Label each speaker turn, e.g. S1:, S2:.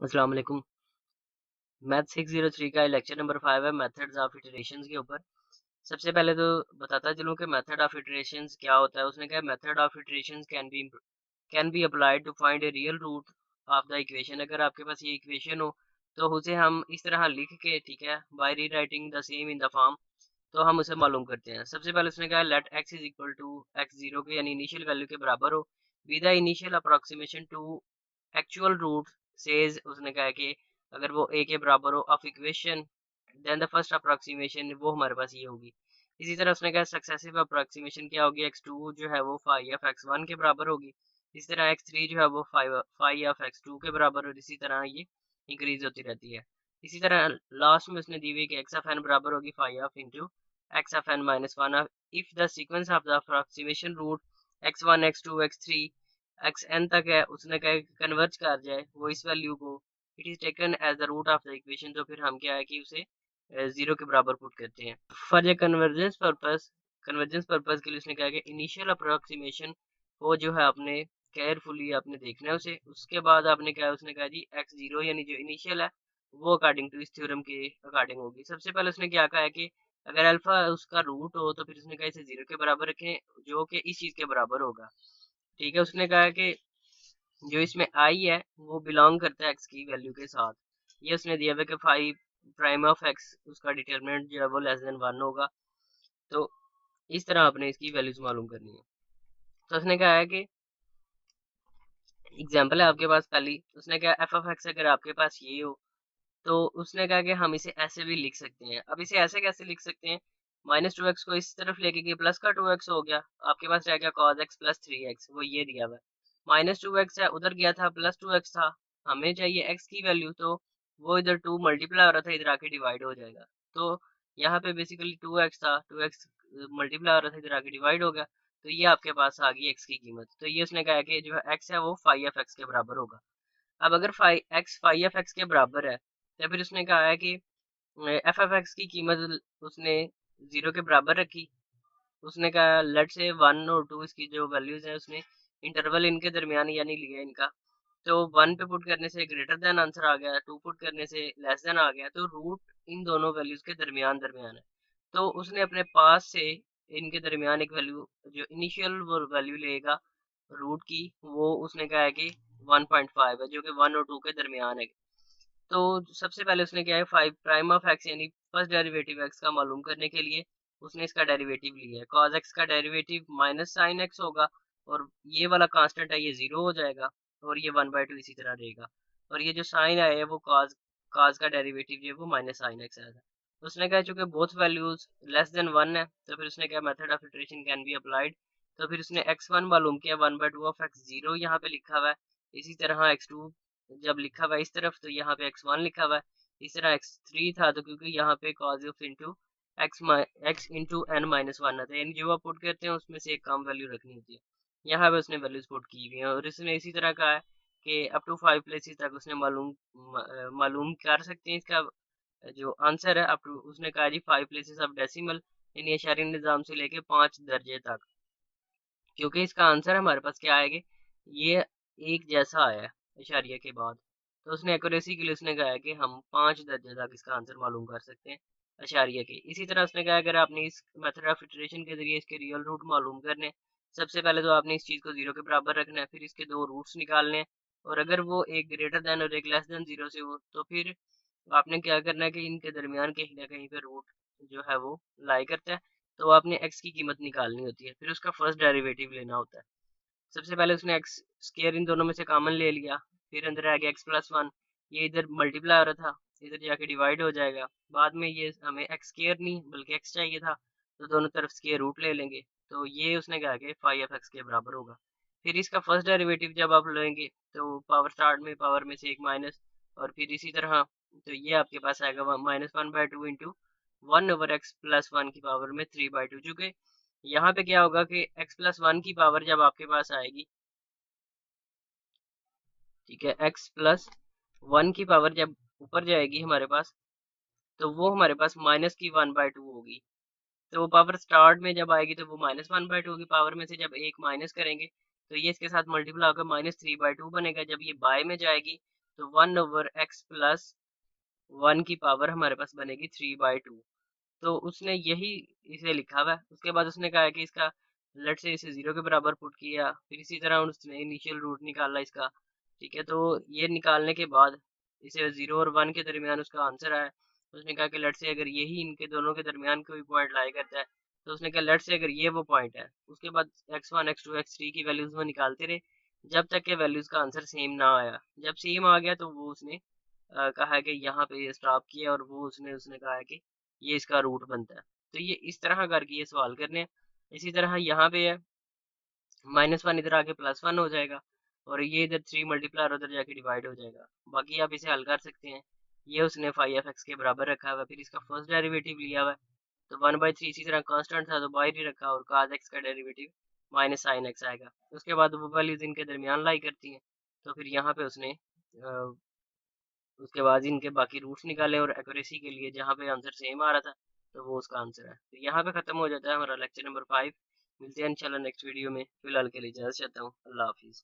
S1: अस्सलाम वालेकुम। मैथ 603 का लेक्चर नंबर 5 है मेथड्स ऑफ इटरेशंस के ऊपर। सबसे पहले तो बताता चलूं कि मेथड ऑफ इटरेशंस क्या होता है। उसने कहा method of iterations can be applied to find a real root of the equation. अगर आपके पास ये इक्वेशन हो तो उसे हम इस तरह लिख के, ठीक है, बाय री writing the same in the form, तो हम उसे मालूम करते हैं। सबसे पहले उसने कहा let x is equal to x zero के यानी इनिशियल वैल्यू के बराबर हो with the initial approximation to actual root. Says उसने कहा कि अगर वो ए के बराबर हो of equation, then the first approximation वो हमारे पास ये होगी। इसी तरह उसने कहा सक्सेसिव अप्रोक्सीमेशन क्या होगी, x2 जो है वो फाई ऑफ x1 के बराबर होगी। इसी तरह x3 जो है वो फाई ऑफ x2 के बराबर, और इसी तरह ये इंक्रीज होती रहती है। इसी तरह लास्ट में उसने दी हुई कि x ऑफ n बराबर होगी phi of into x of n minus one if the sequence of the approximation root x1 x2 x3 xn तक है, उसने कहा कन्वर्ज कर जाए वो इस वैल्यू को, it is taken as the root of the equation, तो फिर हम क्या है कि उसे जीरो के बराबर पुट करते हैं। फॉर द कन्वर्जेंस पर्पस के लिए उसने कहा कि इनिशियल अप्रोक्सीमेशन वो जो है आपने केयरफुली आपने देखना है उसे। उसके बाद आपने क्या, उसने कहा जी एक्स जीरो यानी जो इनिशियल है वो अकॉर्डिंग टू इस थ्योरम के अकॉर्डिंग होगी। सबसे पहले उसने क्या कहा है कि अगर अल्फा उसका रूट हो तो फिर उसने कहा इसे जीरो के बराबर रखें, जो कि इस चीज के बराबर होगा। ठीक है, उसने कहा कि जो इसमें आई है वो बिलोंग करता है एक्स की वैल्यू के साथ। ये उसने दिया हुआ कि फाइव प्राइम ऑफ एक्स उसका डिटरमिनेंट जो है वो लेस देन वन होगा। तो इस तरह आपने इसकी वैल्यूज मालूम करनी है। तो उसने कहा है कि एग्जांपल है आपके पास पहली, उसने कहा एफ ऑफ एक्स अगर आपके पास ये हो तो उसने कहा कि हम इसे ऐसे भी लिख सकते हैं। अब इसे ऐसे कैसे लिख सकते हैं, माइनस टू एक्स को इस तरफ लेके कि प्लस का टू एक्स हो गया, आपके पास रह गया cos x plus three x, वो ये दिया हुआ है। माइनस टू एक्स है, उधर गया था प्लस टू एक्स था, हमें चाहिए एक्स की वैल्यू, तो वो इधर टू मल्टीप्लाई हो रहा था, इधर आके डिवाइड हो जाएगा। तो यहाँ पे बेसिकली टू एक्स था, टू एक्स मल्टीप्लाई हो रहा था, इधर आके डिवाइड हो गया, तो ये आपके पास आ गई एक्स की कीमत। तो ये उसने कहा कि जो है एक्स है वो फाइव एफ एक्स के बराबर होगा। अब अगर फाइव एफ एक्स के बराबर है तो फिर उसने कहा है कि एफ एफ एक्स की कीमत उसने जीरो के बराबर रखी। उसने कहा लेट से वन और टू इसकी जो वैल्यूज है उसने इंटरवल इनके दरमियान यानी लिया इनका, तो वन पे पुट करने से ग्रेटर देन आंसर आ गया, टू पुट करने से लेस देन आ गया, तो रूट इन दोनों वैल्यूज के दरमियान दरमियान है। तो उसने अपने पास से इनके दरमियान एक वैल्यू जो इनिशियल वैल्यू लेगा रूट की, वो उसने कहा है कि 1.5 है, जो कि वन और टू के दरमियान है। तो सबसे पहले उसने क्या है फाइव प्राइम ऑफ एक्स यानी फर्स्ट डेरिवेटिव एक्स का मालूम करने के लिए उसने इसका डेरिवेटिव लिया है। कॉज एक्स का डेरिवेटिव माइनस साइन एक्स होगा, और ये वाला कांस्टेंट है ये जीरो हो जाएगा, और ये वन बाई टू इसी तरह रहेगा, और ये जो साइन आया है वो कॉज कॉज का डेरिवेटिव जो है वो माइनस साइन एक्स आएगा। उसने कहा चूंकि both values less than one है तो फिर उसने कहा method of iteration can be applied. तो फिर उसने एक्स वन मालूम किया, one by two of x zero यहाँ पे लिखा हुआ है। इसी तरह एक्स टू जब लिखा हुआ है इस तरफ तो यहाँ पे x1 लिखा हुआ है। इस तरह x3 था तो क्योंकि यहाँ पे cos of into x into n minus one आता है, यानी जो आप पुट करते हैं उसमें से एक कम वैल्यू रखनी होती है। यहाँ पे उसने वैल्यूज पुट की हुई है, और इसने इसी तरह कहा है कि अप टू फाइव प्लेसेस तक उसने मालूम कर सकते हैं इसका जो आंसर है। अप टू उसने कहा जी फाइव प्लेसेस ऑफ डेसिमल यानी इशारी निज़ाम से लेके 5 दर्जे तक, क्योंकि इसका आंसर हमारे पास क्या आएगा, ये एक जैसा आया है इशारिया के बाद। तो उसने एक्यूरेसी के लिए उसने कहा है कि हम 5 दर्जे तक इसका आंसर मालूम कर सकते हैं अशारिया के। इसी तरह उसने कहा अगर आपने इस मेथड ऑफ इटरेशन के जरिए इसके रियल रूट मालूम करने, सबसे पहले तो आपने इस चीज़ को जीरो के बराबर रखना है, फिर इसके दो रूट्स निकालने हैं, और अगर वो एक ग्रेटर देन और एक लेस देन जीरो से हो तो फिर आपने क्या करना है कि इनके दरमियान कहीं ना कहीं पे रूट जो है वो लाई करता है, तो आपने एक्स की कीमत निकालनी होती है, फिर उसका फर्स्ट डेरिवेटिव लेना होता है। सबसे पहले उसने एक्स स्केयर इन दोनों में से कॉमन ले लिया, फिर अंदर आ गया एक्स प्लस वन, ये इधर मल्टीप्लाई हो रहा था, इधर जाके डिवाइड हो जाएगा। बाद में ये हमें एक्स स्केयर नहीं बल्कि एक्स चाहिए था, तो दोनों तरफ स्केयर रूट ले लेंगे, तो ये उसने कहा कि फाइव एफ एक्स के बराबर होगा। फिर इसका फर्स्ट डेरिवेटिव जब आप लेंगे तो पावर स्टार्ट में पावर में से एक माइनस, और फिर इसी तरह तो ये आपके पास आएगा minus one by two into one over x plus one की पावर में थ्री बाई टू। चूंकि यहाँ पे क्या होगा कि x प्लस वन की पावर जब आपके पास आएगी, ठीक है, x प्लस वन की पावर जब ऊपर जाएगी हमारे पास, तो वो हमारे पास माइनस की वन बाई टू होगी। तो वो पावर स्टार्ट में जब आएगी तो वो माइनस वन बाई टू होगी, पावर में से जब एक माइनस करेंगे तो ये इसके साथ मल्टीप्लाई होकर माइनस थ्री बाई टू बनेगा। जब ये बाय में जाएगी तो 1/x+1 की पावर हमारे पास बनेगी 3/2। तो उसने यही इसे लिखा हुआ है। उसके बाद उसने कहा है कि इसका लेट से इसे 0 के बराबर पुट किया, फिर इसी तरह उसने इनिशियल रूट निकाला इसका। ठीक है, तो ये निकालने के बाद इसे 0 और 1 के दरमियान उसका आंसर आया। उसने कहा कि लेट से अगर यही इनके दोनों के दरमियान कोई पॉइंट लाई करता है, तो उसने कहा लेट से अगर ये वो पॉइंट है। उसके बाद x1 x2 x3 की वैल्यूज वो निकालते रहे जब तक के वैल्यूज का आंसर सेम ना आया। जब सेम आ गया तो वो उसने कहा है कि यहाँ पे ये स्टॉप किया, और वो उसने उसने कहा है कि ये इसका रूट बनता है। तो ये इस तरह करके ये सवाल करने हैं। इसी तरह यहाँ पे है -1 इधर आके +1 हो जाएगा, और ये इधर 3 मल्टीप्लाई उधर जाके डिवाइड हो जाएगा। बाकी आप इसे हल कर सकते हैं। ये उसने φf(x) के बराबर रखा हुआ है, फिर इसका फर्स्ट डेरिवेटिव लिया हुआ है, तो 1/3 इसी तरह कांस्टेंट था तो बाहर ही रखा, और cos x का डेरिवेटिव -sin x आएगा। उसके बाद वो वैल्यूज इनके दरमियान लाई करती हैं, तो फिर यहाँ पे उसने उसके बाद इनके बाकी रूट्स निकाले, और एक्यूरेसी के लिए जहाँ पे आंसर सेम आ रहा था तो वो उसका आंसर है। तो यहाँ पे खत्म हो जाता है हमारा लेक्चर नंबर 5। मिलते हैं इंशाल्लाह नेक्स्ट वीडियो में। फिलहाल के लिए इजाज़त चाहता हूँ। अल्लाह हाफिज़।